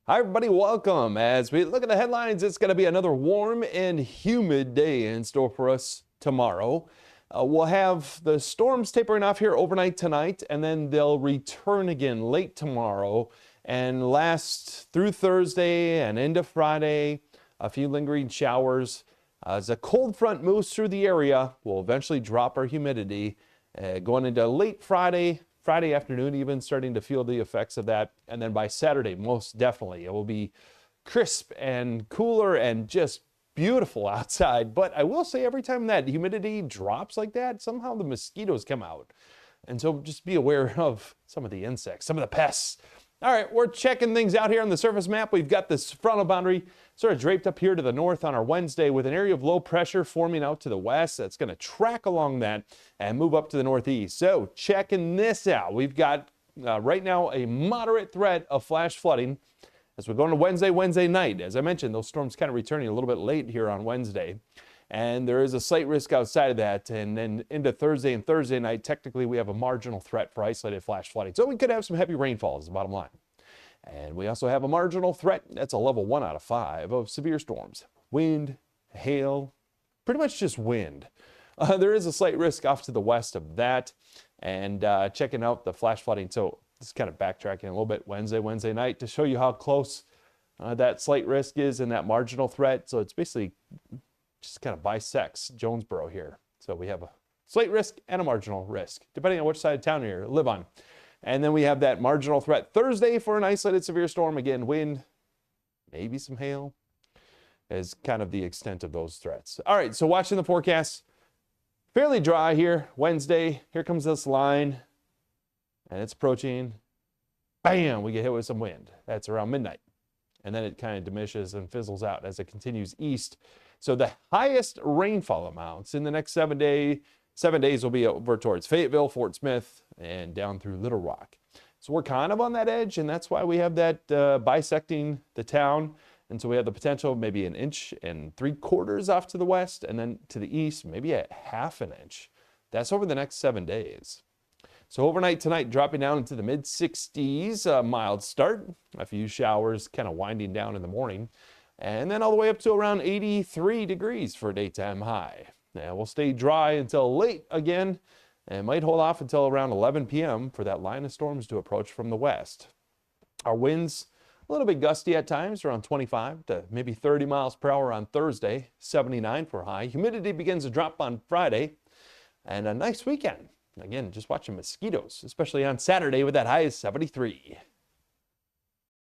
Hi, everybody. Welcome. As we look at the headlines, it's going to be another warm and humid day in store for us tomorrow. We'll have the storms tapering off here overnight tonight, and then they'll return again late tomorrow and last through Thursday and into Friday. A few lingering showers. As a cold front moves through the area, we'll eventually drop our humidity going into late Friday afternoon, even starting to feel the effects of that. And then by Saturday, most definitely, it will be crisp and cooler and just beautiful outside. But I will say, every time that humidity drops like that, somehow the mosquitoes come out. And so just be aware of some of the insects, some of the pests. All right, we're checking things out here on the surface map. We've got this frontal boundary sort of draped up here to the north on our Wednesday with an area of low pressure forming out to the west. That's going to track along that and move up to the northeast. So checking this out, we've got right now a moderate threat of flash flooding as we go into Wednesday night. As I mentioned, those storms kind of returning a little bit late here on Wednesday. And there is a slight risk outside of that. And then into Thursday and Thursday night, technically we have a marginal threat for isolated flash flooding. So we could have some heavy rainfall is the bottom line. And we also have a marginal threat, that's a level 1 out of 5 of severe storms. Wind, hail, pretty much just wind. There is a slight risk off to the west of that. And checking out the flash flooding. So just kind of backtracking a little bit Wednesday night to show you how close that slight risk is in that marginal threat. So it's basically just kind of bisects Jonesboro here. So we have a slight risk and a marginal risk, depending on which side of town you live on. And then we have that marginal threat Thursday for an isolated severe storm. Again, wind, maybe some hail is kind of the extent of those threats. All right, so watching the forecast, fairly dry here. Wednesday, here comes this line, and it's approaching. Bam, we get hit with some wind. That's around midnight. And then it kind of diminishes and fizzles out as it continues east. So the highest rainfall amounts in the next 7 days will be over towards Fayetteville, Fort Smith, and down through Little Rock. So we're kind of on that edge, and that's why we have that bisecting the town. And so we have the potential of maybe 1 3/4 inches off to the west, and then to the east, maybe a 1/2 inch. That's over the next 7 days. So overnight tonight, dropping down into the mid-60s, mild start. A few showers kind of winding down in the morning. And then all the way up to around 83 degrees for a daytime high. Now we'll stay dry until late again and might hold off until around 11 p.m. for that line of storms to approach from the west. Our winds a little bit gusty at times, around 25 to maybe 30 miles per hour on Thursday, 79 for high. Humidity begins to drop on Friday, and a nice weekend. Again, just watching mosquitoes, especially on Saturday with that high of 73.